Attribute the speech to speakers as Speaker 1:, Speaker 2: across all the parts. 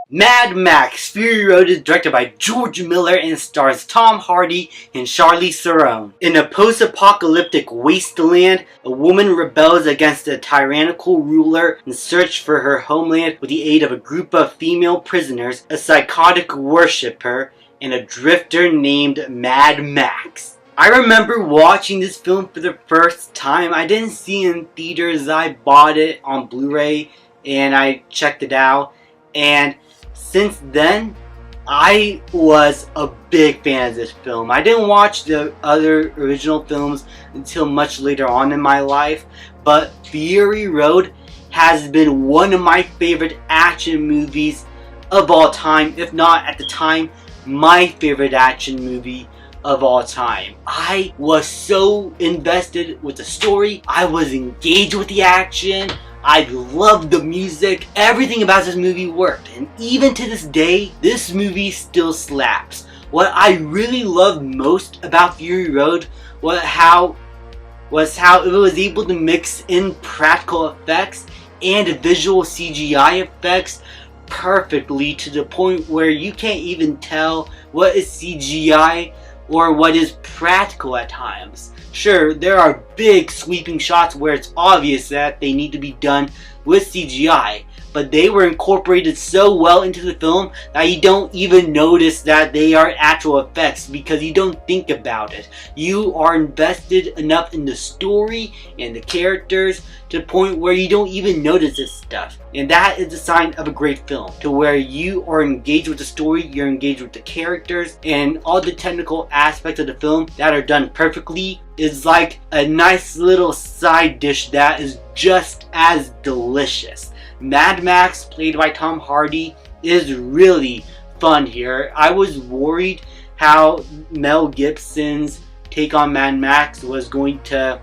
Speaker 1: Mad Max Fury Road is directed by George Miller and stars Tom Hardy and Charlize Theron. In a post-apocalyptic wasteland, a woman rebels against a tyrannical ruler in search for her homeland with the aid of a group of female prisoners, a psychotic worshipper, and a drifter named Mad Max. I remember watching this film for the first time. I didn't see it in theaters. I bought it on Blu-ray and I checked it out, and since then, I was a big fan of this film. I didn't watch the other original films until much later on in my life, but Fury Road has been one of my favorite action movies of all time, if not at the time, my favorite action movie of all time. I was so invested with the story, I was engaged with the action, I loved the music. Everything about this movie worked, and even to this day, this movie still slaps. What I really loved most about Fury Road was how it was able to mix in practical effects and visual CGI effects perfectly, to the point where you can't even tell what is CGI or what is practical at times. Sure, there are big sweeping shots where it's obvious that they need to be done with CGI, but they were incorporated so well into the film that you don't even notice that they are actual effects because you don't think about it. You are invested enough in the story and the characters to the point where you don't even notice this stuff. And that is a sign of a great film, to where you are engaged with the story, you're engaged with the characters, and all the technical aspects of the film that are done perfectly is like a nice little side dish that is just as delicious. Mad Max, played by Tom Hardy, is really fun here. I was worried how Mel Gibson's take on Mad Max was going to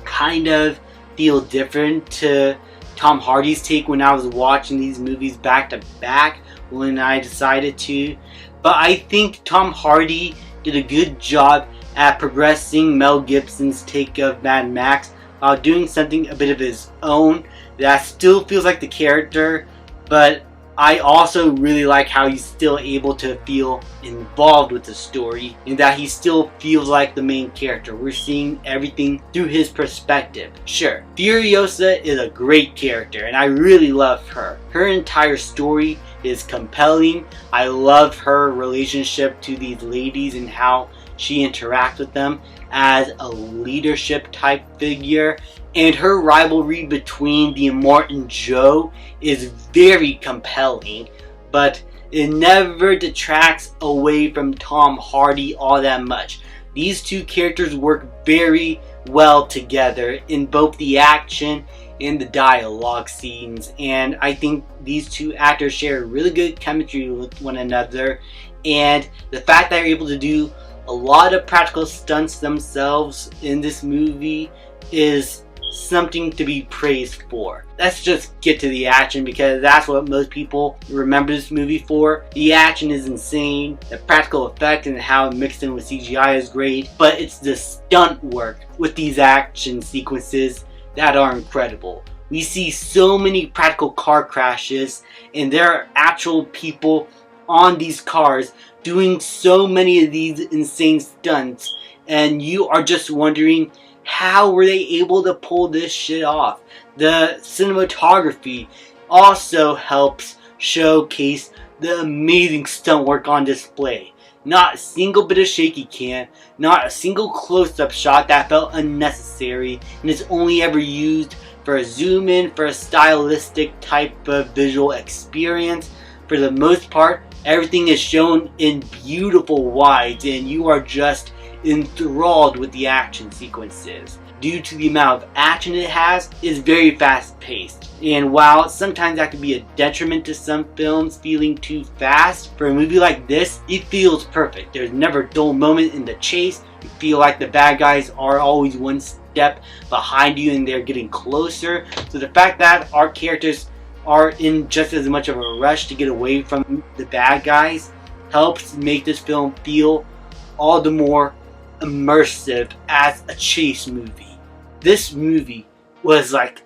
Speaker 1: kind of feel different to Tom Hardy's take when I was watching these movies back to back when I decided to. But I think Tom Hardy did a good job at progressing Mel Gibson's take of Mad Max while doing something a bit of his own that still feels like the character, but I also really like how he's still able to feel involved with the story and that he still feels like the main character. We're seeing everything through his perspective. Sure, Furiosa is a great character and I really love her. Her entire story is compelling. I love her relationship to these ladies and how she interacts with them as a leadership type figure, and her rivalry between the Immortan Joe is very compelling, but it never detracts away from Tom Hardy all that much. These two characters work very well together in both the action and the dialogue scenes, and I think these two actors share really good chemistry with one another, and the fact that they're able to do a lot of practical stunts themselves in this movie is something to be praised for. Let's just get to the action, because that's what most people remember this movie for. The action is insane, the practical effect and how it mixed in with CGI is great, but it's the stunt work with these action sequences that are incredible. We see so many practical car crashes, and there are actual people on these cars doing so many of these insane stunts, and you are just wondering, how were they able to pull this shit off? The cinematography also helps showcase the amazing stunt work on display. Not a single bit of shaky cam, not a single close-up shot that felt unnecessary and is only ever used for a zoom in for a stylistic type of visual experience. For the most part, everything is shown in beautiful wides and you are just enthralled with the action sequences. Due to the amount of action it has, it's very fast paced. And while sometimes that could be a detriment to some films feeling too fast, for a movie like this, it feels perfect. There's never a dull moment in the chase. You feel like the bad guys are always one step behind you and they're getting closer. So the fact that our characters are in just as much of a rush to get away from the bad guys helps make this film feel all the more immersive as a chase movie. This movie was like,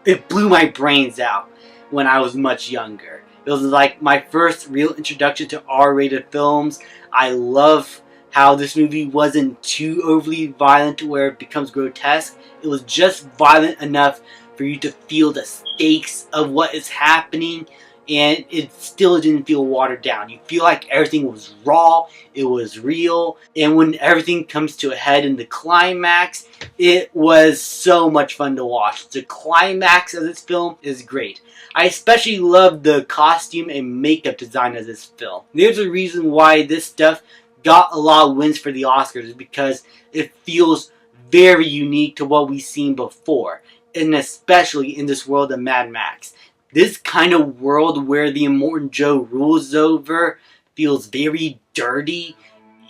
Speaker 1: it blew my brains out when I was much younger. It was like my first real introduction to R-rated films. I love how this movie wasn't too overly violent to where it becomes grotesque. It was just violent enough for you to feel the stakes of what is happening, and it still didn't feel watered down. You feel like everything was raw, it was real, and when everything comes to a head in the climax, it was so much fun to watch. The climax of this film is great. I especially love the costume and makeup design of this film. There's a reason why this stuff got a lot of wins for the Oscars, because it feels very unique to what we've seen before, and especially in this world of Mad Max. This kind of world where the Immortan Joe rules over feels very dirty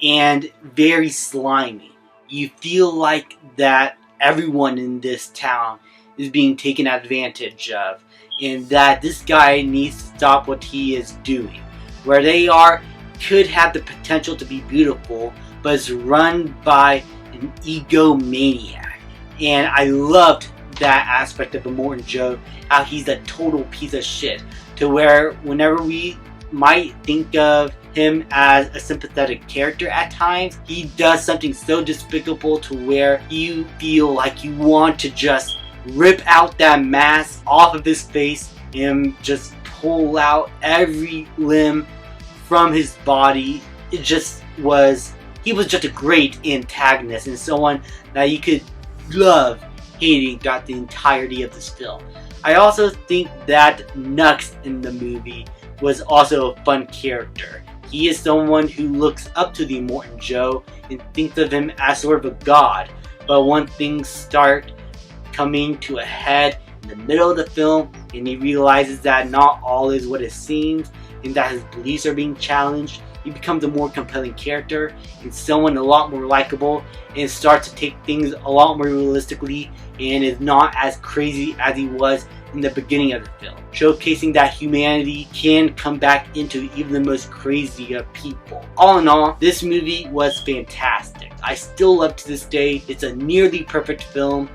Speaker 1: and very slimy. You feel like that everyone in this town is being taken advantage of, and that this guy needs to stop what he is doing. Where they are could have the potential to be beautiful, but it's run by an egomaniac. And I loved that aspect of Immortan Joe, how he's a total piece of shit, to where whenever we might think of him as a sympathetic character at times, he does something so despicable to where you feel like you want to just rip out that mask off of his face and just pull out every limb from his body. He was just a great antagonist and someone that you could love hating throughout the entirety of this film. I also think that Nux in the movie was also a fun character. He is someone who looks up to the Immortan Joe and thinks of him as sort of a god, but when things start coming to a head in the middle of the film and he realizes that not all is what it seems and that his beliefs are being challenged, he becomes a more compelling character and someone a lot more likable, and starts to take things a lot more realistically and is not as crazy as he was in the beginning of the film, showcasing that humanity can come back into even the most crazy of people. All in all, this movie was fantastic. I still love to this day. It's a nearly perfect film,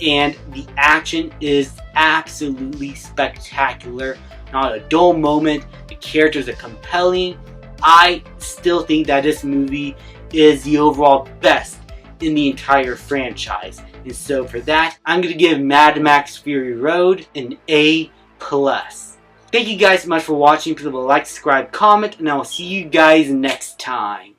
Speaker 1: and the action is absolutely spectacular. Not a dull moment. The characters are compelling. I still think that this movie is the overall best in the entire franchise. And so for that, I'm going to give Mad Max Fury Road an A+. Thank you guys so much for watching. Please like, subscribe, comment, and I will see you guys next time.